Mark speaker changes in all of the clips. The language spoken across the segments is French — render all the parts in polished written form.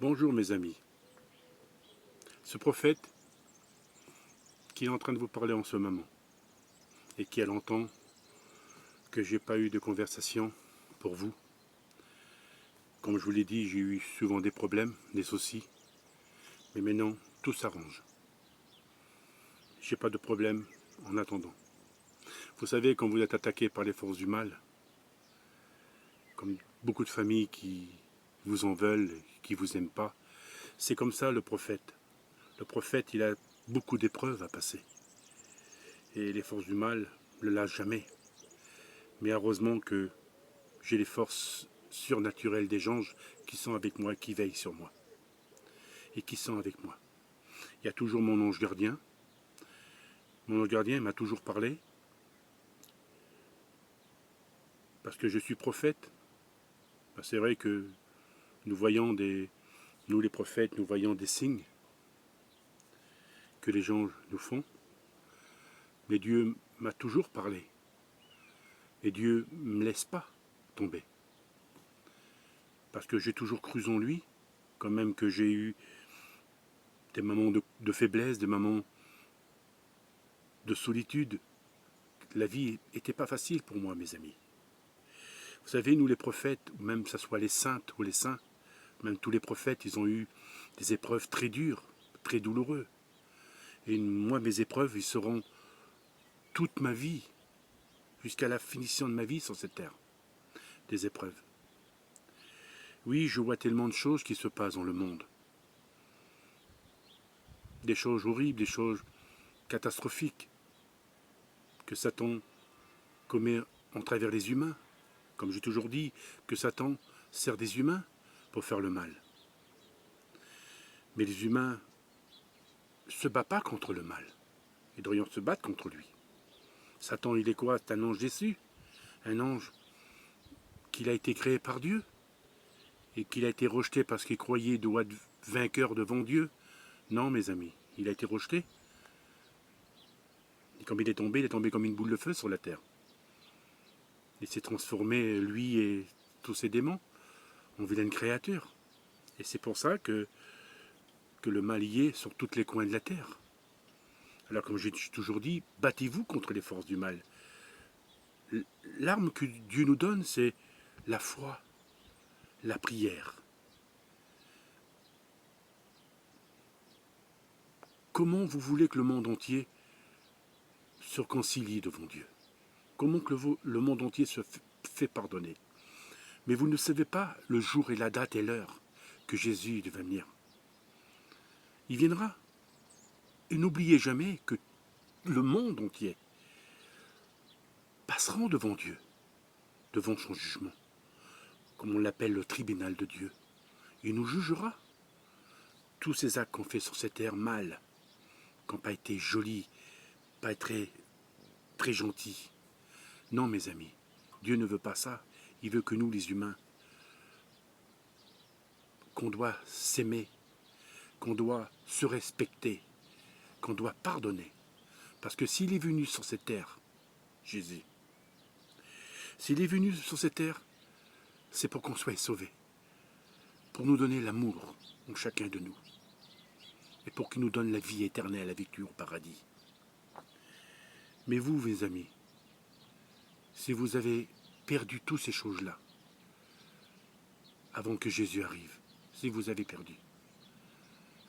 Speaker 1: Bonjour mes amis. Ce prophète qui est en train de vous parler en ce moment et qui a longtemps que j'ai pas eu de conversation pour vous. Comme je vous l'ai dit, j'ai eu souvent des problèmes, des soucis, mais maintenant tout s'arrange. J'ai pas de problème en attendant. Vous savez, quand vous êtes attaqué par les forces du mal, comme beaucoup de familles qui vous en veulent, qui vous aiment pas, c'est comme ça le prophète. Le prophète, il a beaucoup d'épreuves à passer. Et les forces du mal ne le lâchent jamais. Mais heureusement que j'ai les forces surnaturelles des anges qui sont avec moi, qui veillent sur moi et qui sont avec moi. Il y a toujours mon ange gardien. Mon ange gardien m'a toujours parlé parce que je suis prophète. C'est vrai que nous les prophètes, nous voyons des signes que les anges nous font. Mais Dieu m'a toujours parlé. Et Dieu ne me laisse pas tomber. Parce que j'ai toujours cru en lui, quand même que j'ai eu des moments de faiblesse, des moments de solitude. La vie n'était pas facile pour moi, mes amis. Vous savez, nous les prophètes, ou même que ce soit les saintes ou les saints, même tous les prophètes, ils ont eu des épreuves très dures, très douloureuses. Et moi, mes épreuves, ils seront toute ma vie, jusqu'à la finition de ma vie sur cette terre, des épreuves. Oui, je vois tellement de choses qui se passent dans le monde. Des choses horribles, des choses catastrophiques, que Satan commet en travers les humains. Comme j'ai toujours dit, que Satan sert des humains pour faire le mal. Mais les humains ne se battent pas contre le mal. Ils devraient se battre contre lui. Satan, il est quoi? C'est un ange déçu. Un ange qu'il a été créé par Dieu et qu'il a été rejeté parce qu'il croyait doit être vainqueur devant Dieu. Non, mes amis, il a été rejeté. Et quand il est tombé comme une boule de feu sur la terre. Il s'est transformé, lui et tous ses démons, en vilaines créatures. Et c'est pour ça que le mal y est sur tous les coins de la terre. Alors, comme j'ai toujours dit, battez-vous contre les forces du mal. L'arme que Dieu nous donne, c'est la foi, la prière. Comment vous voulez que le monde entier se réconcilie devant Dieu? Comment que le monde entier se fait pardonner? Mais vous ne savez pas le jour et la date et l'heure que Jésus va venir. Il viendra. Et n'oubliez jamais que le monde entier passera devant Dieu, devant son jugement, comme on l'appelle le tribunal de Dieu. Il nous jugera. Tous ces actes qu'on fait sur cette terre mal, qui n'ont pas été jolis, pas être très gentils. Non, mes amis, Dieu ne veut pas ça. Il veut que nous, les humains, qu'on doit s'aimer, qu'on doit se respecter, qu'on doit pardonner. Parce que s'il est venu sur cette terre, Jésus, s'il est venu sur cette terre, c'est pour qu'on soit sauvés, pour nous donner l'amour en chacun de nous, et pour qu'il nous donne la vie éternelle avec lui au paradis. Mais vous, mes amis, si vous avez perdu toutes ces choses-là, avant que Jésus arrive, si vous avez perdu,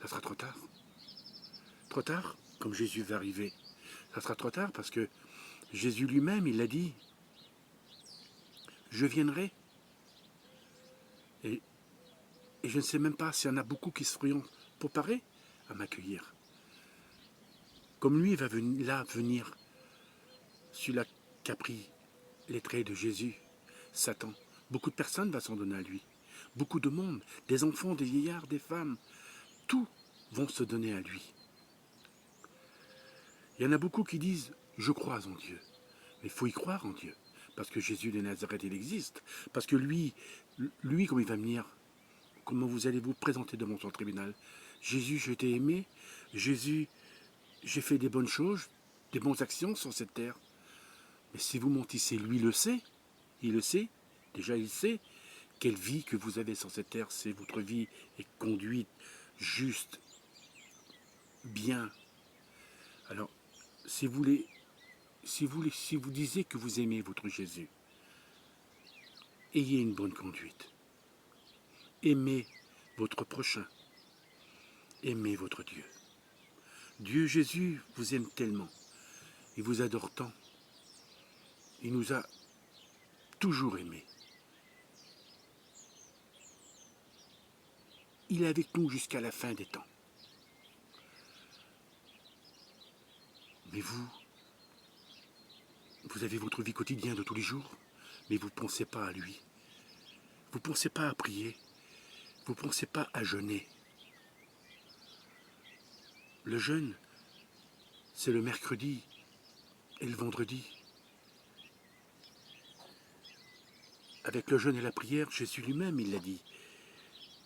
Speaker 1: ça sera trop tard. Trop tard, comme Jésus va arriver. Ça sera trop tard parce que Jésus lui-même, il l'a dit, je viendrai. Et je ne sais même pas s'il y en a beaucoup qui seront préparés à m'accueillir. Comme lui va venir, celui-là qui a pris les traits de Jésus, Satan. Beaucoup de personnes vont s'en donner à lui. Beaucoup de monde, des enfants, des vieillards, des femmes, tous vont se donner à lui. Il y en a beaucoup qui disent, je crois en Dieu. Mais il faut y croire en Dieu. Parce que Jésus de Nazareth, il existe. Parce que lui, comme il va venir, comment vous allez vous présenter devant son tribunal? Jésus, je t'ai aimé. Jésus, j'ai fait des bonnes choses, des bonnes actions sur cette terre. Mais si vous mentissez, lui le sait. Il le sait. Déjà, il sait quelle vie que vous avez sur cette terre, c'est votre vie est conduite, juste, bien. Alors, si vous disiez que vous aimez votre Jésus, ayez une bonne conduite. Aimez votre prochain. Aimez votre Dieu. Dieu Jésus vous aime tellement. Il vous adore tant. Il nous a toujours aimés. Il est avec nous jusqu'à la fin des temps. Mais vous avez votre vie quotidienne de tous les jours, mais vous ne pensez pas à lui. Vous ne pensez pas à prier. Vous ne pensez pas à jeûner. Le jeûne, c'est le mercredi et le vendredi. Avec le jeûne et la prière, Jésus lui-même, il l'a dit,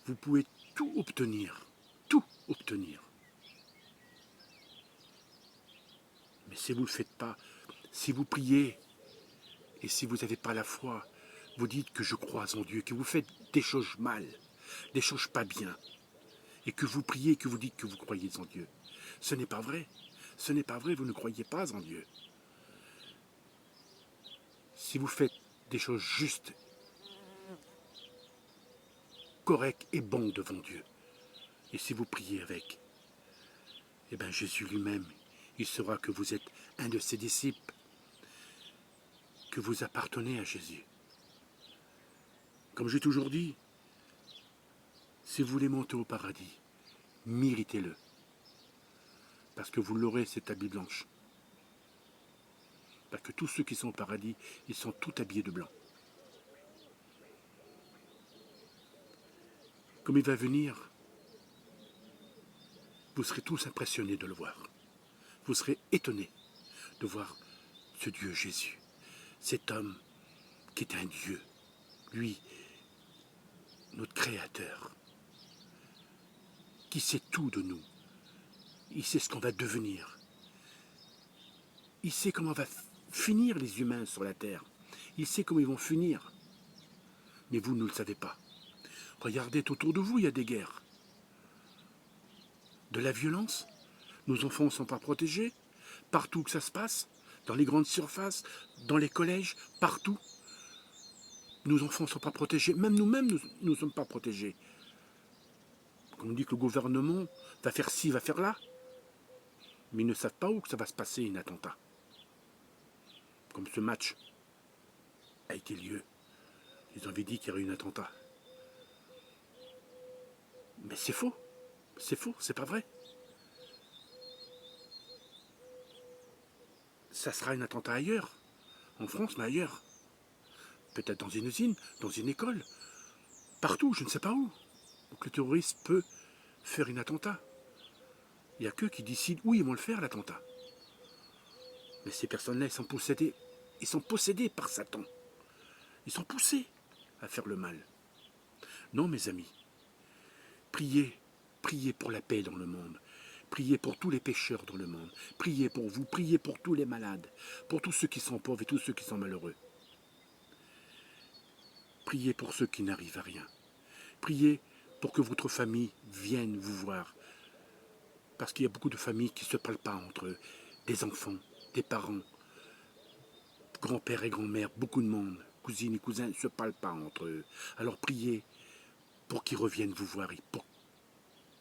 Speaker 1: vous pouvez tout obtenir. Tout obtenir. Mais si vous ne le faites pas, si vous priez et si vous n'avez pas la foi, vous dites que je crois en Dieu, que vous faites des choses mal, des choses pas bien, et que vous priez, que vous dites que vous croyez en Dieu. Ce n'est pas vrai. Ce n'est pas vrai, vous ne croyez pas en Dieu. Si vous faites des choses justes, correctes et bonnes devant Dieu, et si vous priez avec, eh bien Jésus lui-même, il saura que vous êtes un de ses disciples, que vous appartenez à Jésus. Comme j'ai toujours dit, si vous voulez monter au paradis, méritez-le. Parce que vous l'aurez, cet habit blanche. Parce que tous ceux qui sont au paradis, ils sont tous habillés de blanc. Comme il va venir, vous serez tous impressionnés de le voir. Vous serez étonnés de voir ce Dieu Jésus, cet homme qui est un Dieu, lui, notre Créateur, qui sait tout de nous. Il sait ce qu'on va devenir. Il sait comment va finir les humains sur la terre. Il sait comment ils vont finir. Mais vous ne le savez pas. Regardez autour de vous, il y a des guerres. De la violence. Nos enfants ne sont pas protégés. Partout que ça se passe, dans les grandes surfaces, dans les collèges, partout. Nos enfants ne sont pas protégés. Même nous-mêmes, nous ne sommes pas protégés. On nous dit que le gouvernement va faire ci, va faire là. Mais ils ne savent pas où que ça va se passer, un attentat. Comme ce match a été lieu. Ils avaient dit qu'il y aurait eu un attentat. Mais c'est faux. C'est faux, c'est pas vrai. Ça sera un attentat ailleurs. En France, mais ailleurs. Peut-être dans une usine, dans une école. Partout, je ne sais pas où. Donc le terroriste peut faire un attentat. Il n'y a qu'eux qui décident où ils vont le faire, l'attentat. Mais ces personnes-là, ils sont possédés. Ils sont possédés par Satan. Ils sont poussés à faire le mal. Non, mes amis. Priez. Priez pour la paix dans le monde. Priez pour tous les pécheurs dans le monde. Priez pour vous. Priez pour tous les malades. Pour tous ceux qui sont pauvres et tous ceux qui sont malheureux. Priez pour ceux qui n'arrivent à rien. Priez pour que votre famille vienne vous voir. Parce qu'il y a beaucoup de familles qui ne se parlent pas entre eux. Des enfants, des parents, grand-père et grand-mère, beaucoup de monde, cousines et cousins ne se parlent pas entre eux. Alors priez pour qu'ils reviennent vous voir, pour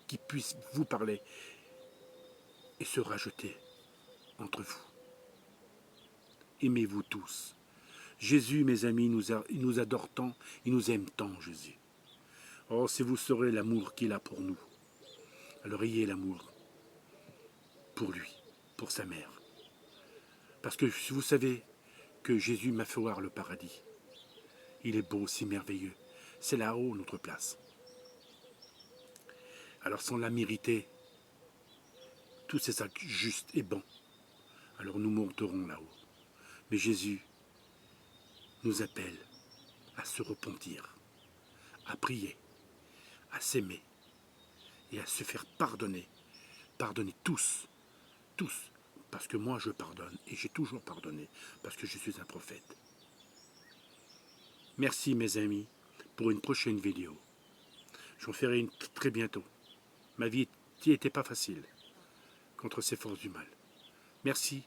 Speaker 1: qu'ils puissent vous parler et se rajouter entre vous. Aimez-vous tous. Jésus, mes amis, il nous adore tant, il nous aime tant, Jésus. Oh, si vous saurez l'amour qu'il a pour nous, alors ayez l'amour pour lui, pour sa mère. Parce que vous savez que Jésus m'a fait voir le paradis. Il est beau, si merveilleux. C'est là-haut notre place. Alors sans la mériter, tous ces actes justes et bons, alors nous monterons là-haut. Mais Jésus nous appelle à se repentir, à prier, à s'aimer et à se faire pardonner. Pardonner tous, tous, parce que moi je pardonne et j'ai toujours pardonné, parce que je suis un prophète. Merci mes amis, pour une prochaine vidéo. J'en ferai une très bientôt. Ma vie n'était pas facile contre ces forces du mal. Merci,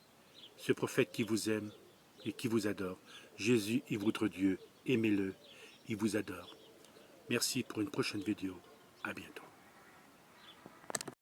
Speaker 1: ce prophète qui vous aime et qui vous adore. Jésus est votre Dieu, aimez-le, il vous adore. Merci pour une prochaine vidéo. À bientôt.